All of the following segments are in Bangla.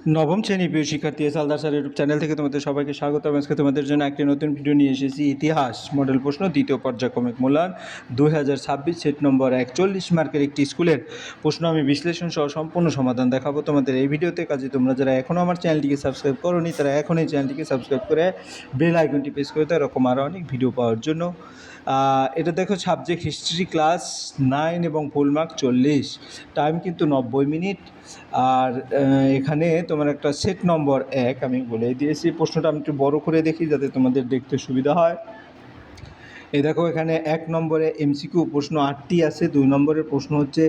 নবম শ্রেণী প্রিয় শিক্ষার্থী সালদার স্যার ইউটিউব চ্যানেল থেকে তোমাদের সবাইকে স্বাগত। আজকে তোমাদের জন্য একটি নতুন ভিডিও নিয়ে এসেছি। ইতিহাস মডেল প্রশ্ন দ্বিতীয় পর্যায়ক্রমিক মূল্যায়ন 2026 সেট নম্বর 41 মার্কের একটি স্কুলের প্রশ্ন আমি বিশ্লেষণ সহ সম্পূর্ণ সমাধান দেখাবো তোমাদের এই ভিডিওতে। কাজে তোমরা যারা এখনও আমার চ্যানেলটিকে সাবস্ক্রাইব করোনি তারা এখন এই চ্যানেলটিকে সাবস্ক্রাইব করে বেল আইকনটি প্রেস করে দাও এরকম আরও অনেক ভিডিও পাওয়ার জন্য। এটা দেখো সাবজেক্ট হিস্ট্রি ক্লাস 9 এবং ফুল মার্ক 40, টাইম কিন্তু 90 মিনিট। আর এখানে তোমার একটা সেট নম্বর 1 আমি বলে দিয়েছি। প্রশ্নটা আমি একটু বড় করে দেখি যাতে তোমাদের দেখতে সুবিধা হয়। এই দেখো এখানে 1 নম্বরে এমসিকিউ প্রশ্ন 8টি আছে। 2 নম্বরের প্রশ্ন হচ্ছে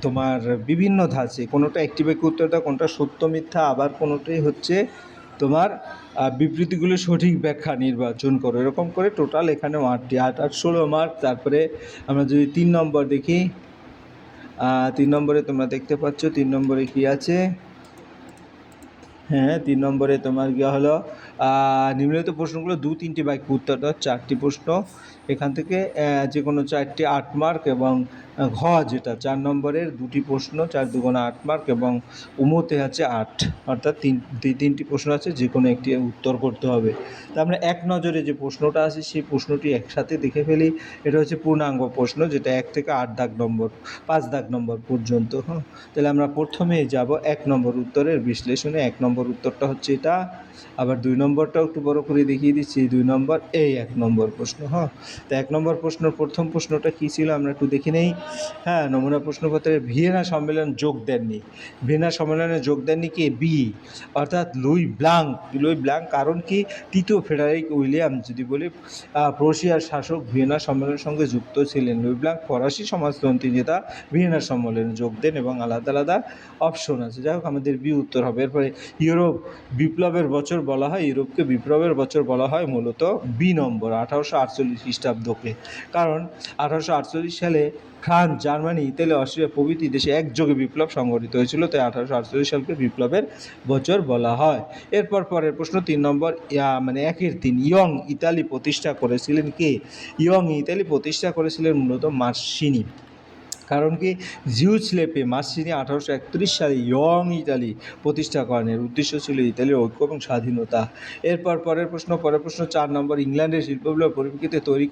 তোমার বিভিন্ন ধাঁচে, কোনোটা একটি বাক্যে উত্তর দাও, কোনোটা সত্য মিথ্যা, আবার কোনোটাই হচ্ছে তোমার বিবৃতিগুলো সঠিক ব্যাখ্যা নির্বাচন করো। এরকম করে টোটাল এখানে 8টি, 8 আর 16 মার্ক। তারপরে আমরা যদি 3 নম্বর দেখি, 3 নম্বরে তোমরা দেখতে পাচ্ছ 3 নম্বরে কি আছে। হ্যাঁ, 3 নম্বরে তোমার গিয়া হলো নিম্নলিখিত প্রশ্নগুলো 2-3টি বাক্যে উত্তর দাও। 4টি প্রশ্ন, এখান থেকে যে কোনো 4টি 8 মার্ক এবং ঘ যেটা 4 নম্বরের 2টি প্রশ্ন 4 দুগুণে 8 মার্ক এবং উমতে আছে 8, অর্থাৎ 3টি প্রশ্ন আছে, যে কোনো একটি উত্তর করতে হবে। তা আমরা এক নজরে যে প্রশ্নটা আছে সেই প্রশ্নটি একসাথে দেখে ফেলি। এটা হচ্ছে পূর্ণাঙ্গ প্রশ্ন, যেটা 1 থেকে 8 দাগ নম্বর 5 দাগ নম্বর পর্যন্ত। হ্যাঁ, তাহলে আমরা প্রথমেই যাব 1 নম্বর উত্তরের বিশ্লেষণে। 1 নম্বর উত্তরটা হচ্ছে এটা। আবার 2 নম্বরটাও একটু বড় করে দেখিয়ে দিচ্ছি। 2 নম্বর এই 1 নম্বর প্রশ্ন। হ্যাঁ, তো 1 নম্বর প্রশ্নের প্রথম প্রশ্নটা কী ছিল আমরা একটু দেখে নেই। হ্যাঁ, নমুনা প্রশ্নপত্রে ভিয়েনা সম্মেলন যোগ দেননি। ভিয়েনা সম্মেলনে যোগ দেননি কে? বি, অর্থাৎ লুই ব্লাঙ্ক। কারণ কি? তৃতীয় ফ্রেডারিক উইলিয়াম যদি বলি প্রুশিয়ার শাসক ভিয়েনা সম্মেলনের সঙ্গে যুক্ত ছিলেন। লুই ব্লাঙ্ক ফরাসি সমাজতন্ত্রী নেতা, ভিয়েনা সম্মেলনে যোগ দেন এবং আলাদা আলাদা অপশন আছে। যাই হোক, আমাদের বি উত্তর হবে। এরপরে ইউরোপ বিপ্লবের বছর বলা হয়, ইউরোপকে বিপ্লবের বছর বলা হয় মূলত বি নম্বর 1848 খ্রিস্টাব্দকে। কারণ 1848 সালে ফ্রান্স, জার্মানি, ইতালি, অস্ট্রিয়া প্রভৃতি দেশে একযোগে বিপ্লব সংঘটিত হয়েছিল, তাই 1848 সালকে বিপ্লবের বছর বলা হয়। এরপর পরের প্রশ্ন 3 নম্বর, মানে 1-3, ইয়ং ইতালি প্রতিষ্ঠা করেছিলেন কে? ইয়ং ইতালি প্রতিষ্ঠা করেছিলেন মূলত মার্সিনি। কারণ কি? জিউসলেপে মার্সিনি 1831 সালে ইয়ং ইতালি প্রতিষ্ঠা করেন। এর উদ্দেশ্য ছিল ইতালির ঐক্য এবং স্বাধীনতা। এরপর পরের প্রশ্ন 4 নম্বর, ইংল্যান্ডের শিল্প বিপ্লবের পরিপ্রেক্ষিতে তৈরি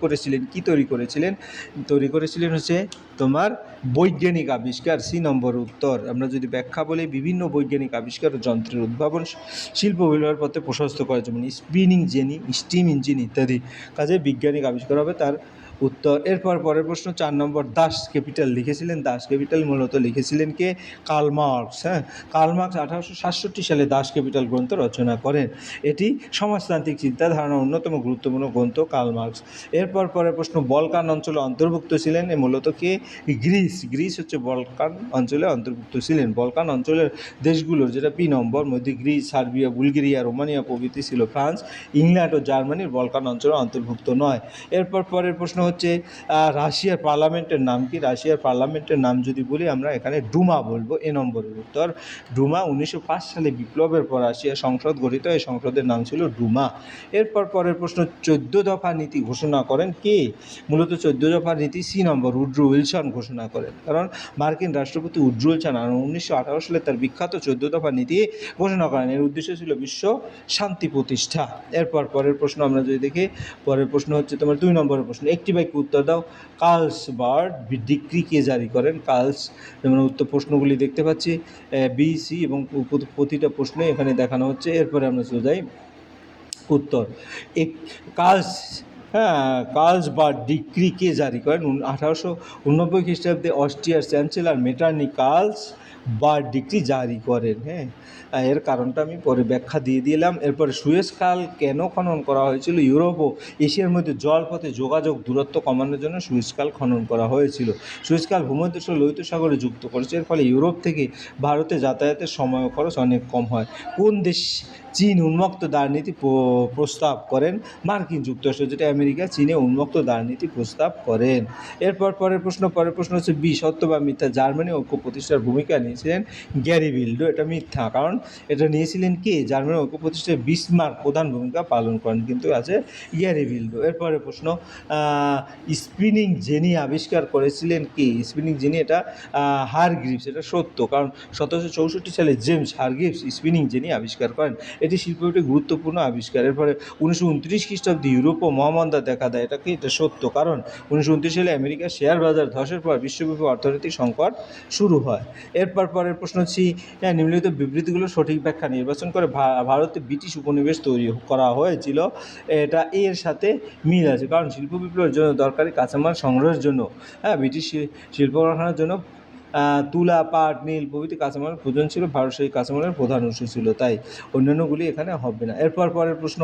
করেছিলেন হচ্ছে তোমার বৈজ্ঞানিক আবিষ্কার। সি নম্বর উত্তর। আমরা যদি ব্যাখ্যা বলি, বিভিন্ন বৈজ্ঞানিক আবিষ্কার ও যন্ত্রের উদ্ভাবন শিল্প বিপ্লবের পথে প্রশস্ত করে, যেমন স্পিনিং জেনি, স্টিম ইঞ্জিন ইত্যাদি। কাজে বিজ্ঞানিক আবিষ্কার হবে তার উত্তর। এরপর পরের প্রশ্ন 4 নম্বর, দাস ক্যাপিটাল লিখেছিলেন। দাস ক্যাপিটাল মূলত লিখেছিলেন কে? Karl Marx. হ্যাঁ, কার্ল মার্কস 1867 সালে দাস ক্যাপিটাল গ্রন্থ রচনা করেন। এটি সমাজতান্ত্রিক চিন্তাধারণার অন্যতম গুরুত্বপূর্ণ গ্রন্থ কার্ল মার্কস। এরপর পরের প্রশ্ন, বলকান অঞ্চলে অন্তর্ভুক্ত ছিলেন মূলত কে? গ্রিস হচ্ছে বলকান অঞ্চলে অন্তর্ভুক্ত ছিলেন। বলকান অঞ্চলের দেশগুলোর, যেটা বি নম্বর, মধ্যে গ্রিস, সার্বিয়া, বুলগেরিয়া, রোমানিয়া প্রভৃতি ছিল। ফ্রান্স, ইংল্যান্ড ও জার্মানির বলকান অঞ্চলে অন্তর্ভুক্ত নয়। এরপর পরের প্রশ্ন হচ্ছে রাশিয়ার পার্লামেন্টের নাম কি? রাশিয়ার পার্লামেন্টের নাম যদি বলি আমরা এখানে ডুমা বলবো। এ নম্বরের উত্তর ডুমা। 1905 সালে বিপ্লবের পর রাশিয়ার সংসদ গঠিত, এই সংসদের নাম ছিল ডুমা। এরপর পরের প্রশ্ন, 14 দফা নীতি ঘোষণা করেন কে? মূলত 14 দফা নীতি সি নম্বর, উড্রো উইলসন ঘোষণা করেন। কারণ মার্কিন রাষ্ট্রপতি উড্রো উইলসন 1918 সালে তার বিখ্যাত 14 দফা নীতি ঘোষণা করেন। এর উদ্দেশ্য ছিল বিশ্ব শান্তি প্রতিষ্ঠা। এরপর পরের প্রশ্ন আমরা যদি দেখি, পরের প্রশ্ন হচ্ছে তোমার 2 নম্বরের প্রশ্ন, একটি বাক্যে উত্তর দাও। কার্লসবার্গ ডিক্রি কে জারি করেন? যেমন উত্তর প্রশ্নগুলি দেখতে পাচ্ছি বি, সি এবং প্রতিটা প্রশ্নে এখানে দেখানো হচ্ছে। এরপরে আমরা চলে যাই উত্তর। কার্লসবার্গ ডিক্রি কে জারি করেন? 1889 খ্রিস্টাব্দে অস্ট্রিয়ার চ্যান্সেলর মেটারনি কার্লসবার্গ ডিক্রি জারি করেন। হ্যাঁ, এর কারণটা আমি পরে ব্যাখ্যা দিয়ে দিলাম। এরপরে সুয়েজ খাল কেন খনন করা হয়েছিল? ইউরোপ ও এশিয়ার মধ্যে জলপথে যোগাযোগ দূরত্ব কমানোর জন্য সুয়েজ খাল খনন করা হয়েছিল। সুয়েজ খাল ভূমধ্যসাগর ও লোহিত সাগরে যুক্ত করেছে। এর ফলে ইউরোপ থেকে ভারতে যাতায়াতের সময় ও খরচ অনেক কম হয়। কোন দেশ চীন উন্মুক্ত দ্বারনীতি প্রস্তাব করেন? মার্কিন যুক্তরাষ্ট্র, যেটা আমেরিকা, চীনে উন্মুক্ত দ্বারনীতি প্রস্তাব করেন। পরের প্রশ্ন হচ্ছে বি, সত্য বা মিথ্যা, জার্মানি ঐক্য প্রতিষ্ঠার ভূমিকা নিয়েছিলেন গ্যারিবিল্ড। এটা মিথ্যা, কারণ এটা নিয়েছিলেন কে? জার্মানির ঐক্য প্রতিষ্ঠায় বিসমার্ক প্রধান ভূমিকা পালন করেন, কিন্তু আছে গ্যারিবিল্ড। এরপরে প্রশ্ন, স্পিনিং জেনি আবিষ্কার করেছিলেন কে? স্পিনিং জেনি এটা হারগ্রিভস। এটা সত্য, কারণ 1764 সালে জেমস হারগ্রিভস স্পিনিং জেনি আবিষ্কার করেন। এটি শিল্পের একটি গুরুত্বপূর্ণ আবিষ্কার। এরপরে 1929 খ্রিস্টাব্দে ইউরোপে মহামন্দা দেখা দেয়। এটা কি? এটা সত্য, কারণ 1929 সালে আমেরিকার শেয়ার বাজার ধসের পর বিশ্বব্যাপী অর্থনৈতিক সংকট শুরু হয়। এরপর পরের প্রশ্ন হচ্ছে, নিম্নলিখিত বিবৃতিগুলোর সঠিক ব্যাখ্যা নির্বাচন করে। ভারতে ব্রিটিশ উপনিবেশ তৈরি করা হয়েছিল, এটা এর সাথে মিল আছে, কারণ শিল্প বিপ্লবের জন্য দরকারি কাঁচামাল সংগ্রহের জন্য ব্রিটিশ শিল্প কারখানার জন্য তুলা, পাট, নীল প্রভৃতি কাঁচামাল প্রয়োজন ছিল। ভারত সেই কাঁচামালের প্রধান উৎস ছিল, তাই অন্যান্যগুলি এখানে হবে না। এরপর পরের প্রশ্ন,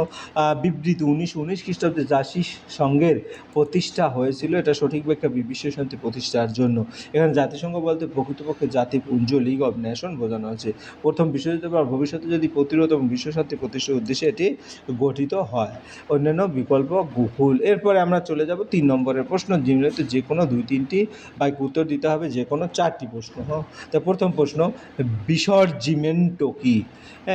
বিবৃতি 1919 খ্রিস্টাব্দে জাতিসংঘের প্রতিষ্ঠা হয়েছিল। এটা সঠিক ব্যাখ্যা বিশ্ব শান্তি প্রতিষ্ঠার জন্য। এখানে জাতিসংঘ বলতে প্রকৃতপক্ষে জাতিপুঞ্জ লিগ অব নেশন বোঝানো হয়েছে। প্রথম বিশ্বযুদ্ধের পর ভবিষ্যতে যদি প্রতিরোধ এবং বিশ্ব শান্তি প্রতিষ্ঠার উদ্দেশ্যে এটি গঠিত হয়। অন্যান্য বিকল্প ভুল। এরপরে আমরা চলে যাব 3 নম্বরের প্রশ্ন। যেগুলোতে যে কোনো 2-3টি বাক্য উত্তর দিতে হবে, যে কোনো 4টি প্রশ্ন। তো প্রথম প্রশ্ন, বিসর্জিমেন্টো কি?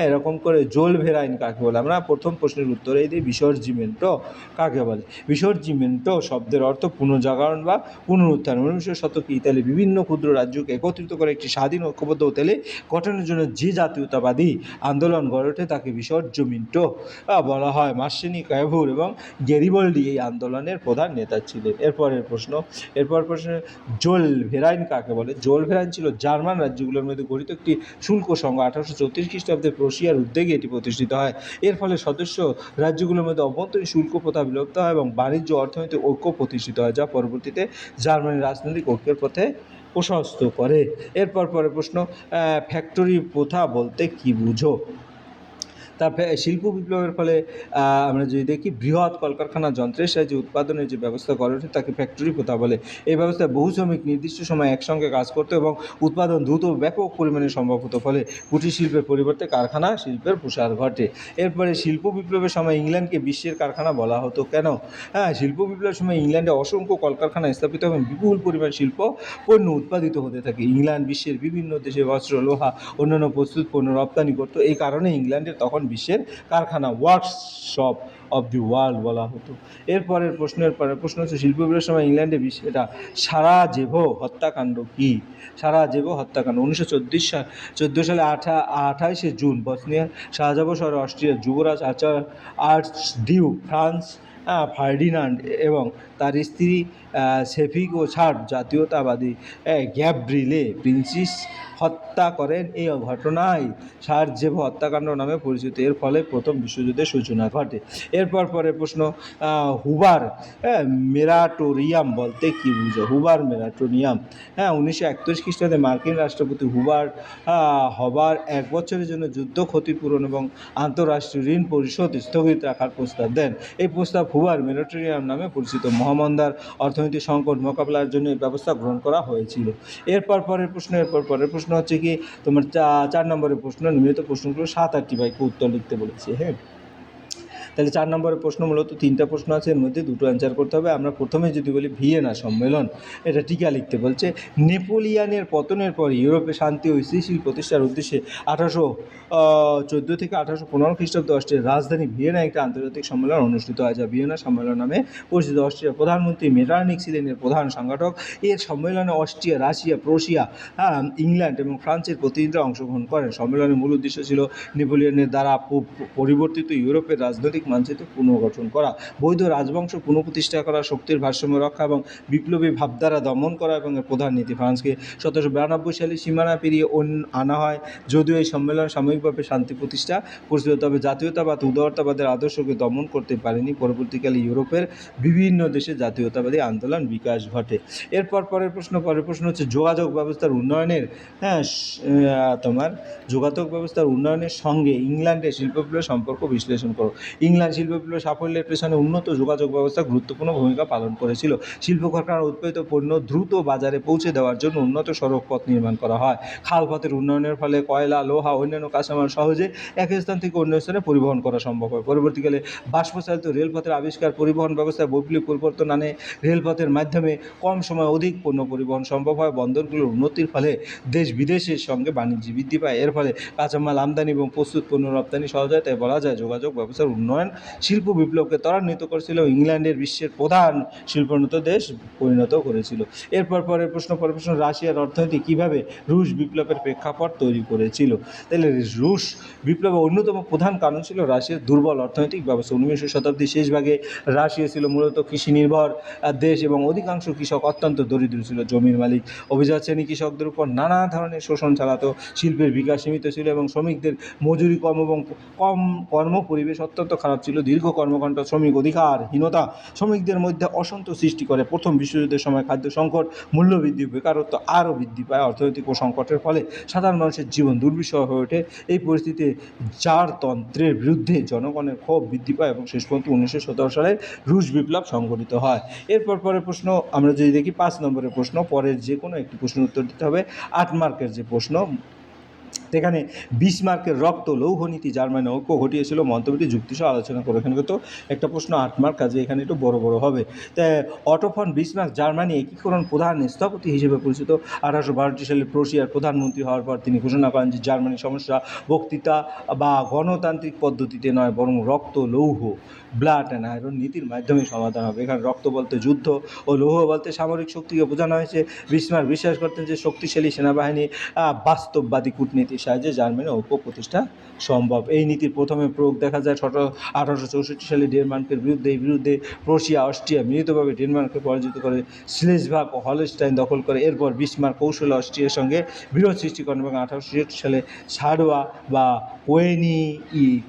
এরকম করে জোলভেরাইন কাকে বলে? আমরা প্রথম প্রশ্নের উত্তরেই দিই বিসর্জিমেন্টো কাকে বলে। বিসর্জিমেন্টো শব্দের অর্থ পুনর্জাগরণ বা পুনরুত্থান। 19 শতকে ইতালি বিভিন্ন ক্ষুদ্র রাজ্যকে একত্রিত করে একটি স্বাধীন ঐক্যবদ্ধ ইতালি গঠনের জন্য যে জাতীয়তাবাদী আন্দোলন গড়ে ওঠে তাকে বিসর্জিমেন্টো বলা হয়। মার্সেনি, ক্যাভুর এবং গ্যারিবল্ডি এই আন্দোলনের প্রধান নেতা ছিলেন। এরপরের প্রশ্ন, জোলভেরাইন কাকে বলে? জোলভেরাইন ছিল জার্মান রাজ্যগুলোর মধ্যে গঠিত একটি শুল্ক সংঘ। 1834 খ্রিস্টাব্দে প্রুশিয়ার উদ্যোগে এটি প্রতিষ্ঠিত হয়। এর ফলে সদস্য রাজ্যগুলোর মধ্যে অভ্যন্তরীণ শুল্ক প্রথা বিলুপ্ত হয় এবং বাণিজ্য অর্থনৈতিক ঐক্য প্রতিষ্ঠিত হয়, যা পরবর্তীতে জার্মানির রাজনৈতিক ঐক্যের পথে প্রশস্ত করে। এরপর পরের প্রশ্ন, ফ্যাক্টরি প্রথা বলতে কী বুঝো? তারপরে শিল্প বিপ্লবের ফলে আমরা যদি দেখি বৃহৎ কলকারখানা যন্ত্রের সাহায্যে উৎপাদনের যে ব্যবস্থা গড়ে ওঠে তাকে ফ্যাক্টরি প্রথা বলে। এই ব্যবস্থায় বহু শ্রমিক নির্দিষ্ট সময় একসঙ্গে কাজ করতো এবং উৎপাদন দ্রুত ব্যাপক পরিমাণে সম্ভব হতো, ফলে কুটির শিল্পের পরিবর্তে কারখানা শিল্পের প্রসার ঘটে। এরপরে শিল্প বিপ্লবের সময় ইংল্যান্ডকে বিশ্বের কারখানা বলা হতো কেন? শিল্প বিপ্লবের সময় ইংল্যান্ডে অসংখ্য কলকারখানা স্থাপিত এবং বিপুল পরিমাণ শিল্প পণ্য উৎপাদিত হতে থাকে। ইংল্যান্ড বিশ্বের বিভিন্ন দেশে বস্ত্র, লোহা, অন্যান্য প্রস্তুত পণ্য রপ্তানি করতো। এই কারণে ইংল্যান্ডের তখন বিশ্বের কারখানা, ওয়ার্কশপ অফ দি ওয়ার্ল্ড বলা হতো। এরপরের প্রশ্ন হচ্ছে, শিল্প বিপ্লবের সময় ইংল্যান্ডে এটা সারাজেভো হত্যাকাণ্ড কি? সারাজেভো হত্যাকাণ্ড 1914 সালে 28শে জুন বসনিয়ার সারাজেভো শহরে অস্ট্রিয়ার যুবরাজ আর্চডিউক ফ্রান্স ফার্ডিনান্ড এবং তার স্ত্রী সেফিগো সার্ব জাতীয়তাবাদী গ্যাব্রিলে প্রিন্সেস হত্যা করেন। এই ঘটনায় সারাজেভো হত্যাকাণ্ড নামে পরিচিত। এর ফলে প্রথম বিশ্বযুদ্ধের সূচনা ঘটে। এরপর পরের প্রশ্ন, হুবার মেরাটোরিয়াম বলতে কী বুঝো? হুবার মেরাটোরিয়াম 1931 খ্রিস্টাব্দে মার্কিন রাষ্ট্রপতি হুবার হবার 1 বছরের জন্য যুদ্ধ ক্ষতিপূরণ এবং আন্তঃরাষ্ট্রীয় ঋণ পরিশোধ স্থগিত রাখার প্রস্তাব দেন। এই প্রস্তাব হুবার মেরাটোরিয়াম নামে পরিচিত। মহামন্দার অর্থনৈতিক সংকট মোকাবেলার জন্য এই ব্যবস্থা গ্রহণ করা হয়েছিল। এরপর পরের প্রশ্ন হচ্ছে কি তোমার 4 নম্বরের প্রশ্ন। নিম্নলিখিত প্রশ্নগুলো 7-8টি বাক্য উত্তর লিখতে বলেছে। তাহলে 4 নম্বরের প্রশ্ন মূলত 3টা প্রশ্ন আছে, এর মধ্যে 2টো অ্যান্সার করতে হবে। আমরা প্রথমে যদি বলি ভিয়েনা সম্মেলন, এটা টিকা লিখতে বলছে। নেপোলিয়ানের পতনের পর ইউরোপে শান্তি ও স্থিতিশীল প্রতিষ্ঠার উদ্দেশ্যে 1814 থেকে 1815 খ্রিস্টাব্দে অস্ট্রিয়ার রাজধানী ভিয়েনা একটি আন্তর্জাতিক সম্মেলন অনুষ্ঠিত হয়, যা ভিয়েনা সম্মেলন নামে পরিচিত। অস্ট্রিয়ার প্রধানমন্ত্রী মেটারনিখ ছিলেন এর প্রধান সংগঠক। এর সম্মেলনে অস্ট্রিয়া, রাশিয়া, প্রুশিয়া, ইংল্যান্ড এবং ফ্রান্সের প্রতিনিধিরা অংশগ্রহণ করেন। সম্মেলনের মূল উদ্দেশ্য ছিল নেপোলিয়নের দ্বারা পরিবর্তিত ইউরোপের রাজনৈতিক মানচিত্র পুনর্গঠন করা, বৈধ রাজবংশ পুনঃপ্রতিষ্ঠা করা, শক্তির ভারসাম্য রক্ষা এবং বিপ্লবী ভাবধারা দমন করা এবং এর প্রধান নীতি। ফ্রান্সকে 1792 সালে সীমানা পেরিয়ে আনা হয়। যদিও এই সম্মেলন সাময়িকভাবে শান্তি প্রতিষ্ঠা করেছিল, তবে জাতীয়তাবাদ উদারতাবাদের আদর্শকে দমন করতে পারেনি। পরবর্তীকালে ইউরোপের বিভিন্ন দেশে জাতীয়তাবাদী আন্দোলন বিকাশ ঘটে। পরের প্রশ্ন হচ্ছে যোগাযোগ ব্যবস্থার উন্নয়নের যোগাযোগ ব্যবস্থার উন্নয়নের সঙ্গে ইংল্যান্ডের শিল্প বিপ্লবের সম্পর্ক বিশ্লেষণ করো। ইংল্যান্ড শিল্প বিপ্লবের সাফল্যের পেছনে উন্নত যোগাযোগ ব্যবস্থা গুরুত্বপূর্ণ ভূমিকা পালন করেছিল। শিল্প কারখানার উৎপাদিত পণ্য দ্রুত বাজারে পৌঁছে দেওয়ার জন্য উন্নত সড়ক পথ নির্মাণ করা হয়। খালপথের উন্নয়নের ফলে কয়লা, লোহা, অন্যান্য কাঁচামাল সহজে এক স্থান থেকে অন্য স্থানে পরিবহন করা সম্ভব হয়। পরবর্তীকালে বাষ্পচালিত রেলপথের আবিষ্কার পরিবহন ব্যবস্থায় বৈপ্লবিক পরিবর্তন আনে। রেলপথের মাধ্যমে কম সময়ে অধিক পণ্য পরিবহন সম্ভব হয়। বন্দরগুলোর উন্নতির ফলে দেশ বিদেশের সঙ্গে বাণিজ্য বৃদ্ধি পায়। এর ফলে কাঁচামাল আমদানি এবং প্রস্তুত পণ্য রপ্তানি সহজ হয়। তাই বলা যায় যোগাযোগ ব্যবস্থার উন্নয়ন শিল্প বিপ্লবকে ত্বরান্বিত করেছিল, ইংল্যান্ডের বিশ্বের প্রধান শিল্পোন্নত দেশ পরিণত করেছিল। পরের প্রশ্ন রাশিয়ার অর্থনীতি কীভাবে রুশ বিপ্লবের প্রেক্ষাপট তৈরি করেছিল। তাহলে রুশ বিপ্লবের অন্যতম প্রধান কারণ ছিল রাশিয়ার দুর্বল অর্থনৈতিক ব্যবস্থা। 19 শতাব্দীর শেষ ভাগে রাশিয়া ছিল মূলত কৃষি নির্ভর দেশ এবং অধিকাংশ কৃষক অত্যন্ত দরিদ্র ছিল। জমির মালিক অভিজাত শ্রেণী কৃষকদের উপর নানা ধরনের শোষণ চালাতো। শিল্পের বিকাশ সীমিত ছিল এবং শ্রমিকদের মজুরি কম এবং কর্ম পরিবেশ অত্যন্ত খারাপ ছিল। দীর্ঘ কর্মঘণ্টা, শ্রমিক অধিকারহীনতা শ্রমিকদের মধ্যে অসন্তোষ সৃষ্টি করে। প্রথম বিশ্বযুদ্ধের সময় খাদ্য সংকট, মূল্যবৃদ্ধি, বেকারত্ব আরও বৃদ্ধি পায়। অর্থনৈতিক সংকটের ফলে সাধারণ মানুষের জীবন দুর্বিষহ হয়ে ওঠে। এই পরিস্থিতিতে জারতন্ত্রের বিরুদ্ধে জনগণের ক্ষোভ বৃদ্ধি পায় এবং শেষ পর্যন্ত 1917 সালে রুশ বিপ্লব সংঘটিত হয়। পরের প্রশ্ন আমরা যদি দেখি 5 নম্বরের প্রশ্ন, পরের যে কোনো একটি প্রশ্নের উত্তর দিতে হবে। 8 মার্কের যে প্রশ্ন, এখানে বিসমার্কের রক্ত লৌহ নীতি জার্মানি ঐক্য ঘটিয়েছিল, মন্তব্যটি যুক্তিসহ আলোচনা করো। এখানে কিন্তু একটা প্রশ্ন 8 মার্ক, কাজে এখানে একটু বড় হবে। তাই অটো ফন বিসমার্ক জার্মানি একীকরণ প্রধান স্থপতি হিসেবে পরিচিত। 1862 সালে প্রুশিয়ার প্রধানমন্ত্রী হওয়ার পর তিনি ঘোষণা করেন যে জার্মানির সমস্যা বক্তৃতা বা গণতান্ত্রিক পদ্ধতিতে নয়, বরং রক্ত, লৌহ, ব্লাড অ্যান্ড আয়রন নীতির মাধ্যমে সমাধান হবে। এখানে রক্ত বলতে যুদ্ধ ও লৌহ বলতে সামরিক শক্তিকে বোঝানো হয়েছে। বিসমার্ক বিশ্বাস করতেন যে শক্তিশালী সেনাবাহিনী বাস্তববাদী কূটনীতির সাহায্যে জার্মানি ঐক্য প্রতিষ্ঠা সম্ভব। এই নীতির প্রথমে প্রয়োগ দেখা যায় 1864 সালে ডেনমার্কের বিরুদ্ধে। এই বিরুদ্ধে প্রুশিয়া, অস্ট্রিয়া মিলিতভাবে ডেনমার্ককে পরাজিত করে স্লেজভাগ ও হলস্টাইন দখল করে। এরপর বিসমার্ক কৌশলে অস্ট্রিয়ার সঙ্গে বিরোধ সৃষ্টি করেন এবং 1866 সালে সাডোয়া বা কোয়েনিইক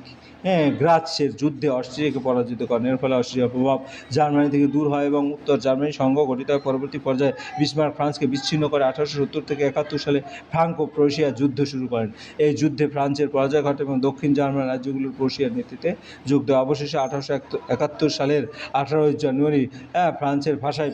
গ্রাৎসের যুদ্ধে অস্ট্রিয়াকে পরাজিত করেন। এর ফলে অস্ট্রিয়ার প্রভাব জার্মানি থেকে দূর হয় এবং উত্তর জার্মানি সংঘ গঠিত হয়। পরবর্তী পর্যায়ে বিসমার্ক ফ্রান্সকে বিচ্ছিন্ন করে 1870 থেকে 71 সালে ফ্রাঙ্কো প্রুশিয়া যুদ্ধ শুরু করেন। এই যুদ্ধে ফ্রান্সের পরাজয় ঘটে এবং দক্ষিণ জার্মান রাজ্যগুলোর প্রুশিয়ার নেতৃত্বে যোগ দেয়। অবশেষে 1871 সালের 18 জানুয়ারি ফ্রান্সের ভাষায়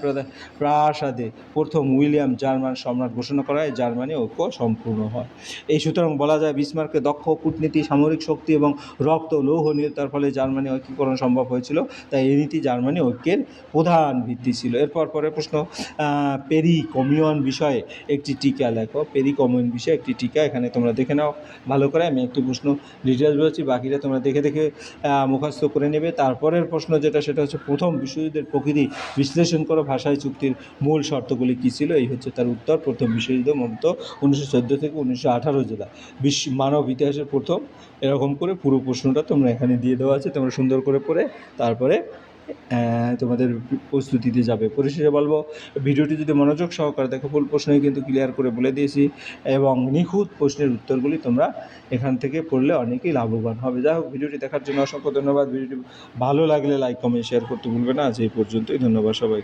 প্রাসাদে প্রথম উইলিয়াম জার্মান সম্রাট ঘোষণা করা হয়। জার্মানি ঐক্য সম্পূর্ণ হয়। এই সুতরাং বলা যায় বিসমার্কের দক্ষ কূটনীতি, সামরিক শক্তি এবং রক্ত লৌহ নীতির ফলে জার্মানি ঐক্যীকরণ সম্ভব হয়েছিল। তাই এই নীতি জার্মানি ঐক্যের প্রধান ভিত্তি ছিল। পরের প্রশ্ন, পেরিকমিয়ন বিষয়ে একটি টিকা লেখো। পেরিকমিয়ন বিষয়ে একটি টিকা, এখানে তোমরা দেখে নাও ভালো করে। আমি একটি প্রশ্ন ডিটেলস বলছি, বাকিটা তোমরা দেখে মুখস্থ করে নেবে। তারপরের প্রশ্ন সেটা হচ্ছে প্রথম বিশ্বযুদ্ধের প্রকৃতি বিশ্লেষণ করো। ভাষায় চুক্তির মূল শর্তগুলি কী ছিল? এই হচ্ছে তার উত্তর। প্রথম বিশ্বযুদ্ধ মূলত 1914 থেকে 1918 যেটা মানব ইতিহাসের প্রথম। এরকম করে পুরো প্রশ্নটা তোমরা এখানে দিয়ে দেওয়া আছে, তোমরা সুন্দর করে পড়ে তারপরে তোমাদের প্রস্তুতিতে যাবে। পরিশেষে বলবো, ভিডিওটি যদি মনোযোগ সহকারে দেখো, ফুল প্রশ্নই কিন্তু ক্লিয়ার করে বলে দিয়েছি এবং নিখুঁত প্রশ্নের উত্তরগুলি তোমরা এখান থেকে পড়লে অনেকেই লাভবান হবে। যাই হোক, ভিডিওটি দেখার জন্য অসংখ্য ধন্যবাদ। ভিডিওটি ভালো লাগলে লাইক, কমেন্ট, শেয়ার করতে ভুলবে না। আজ এই পর্যন্তই, ধন্যবাদ সবাই।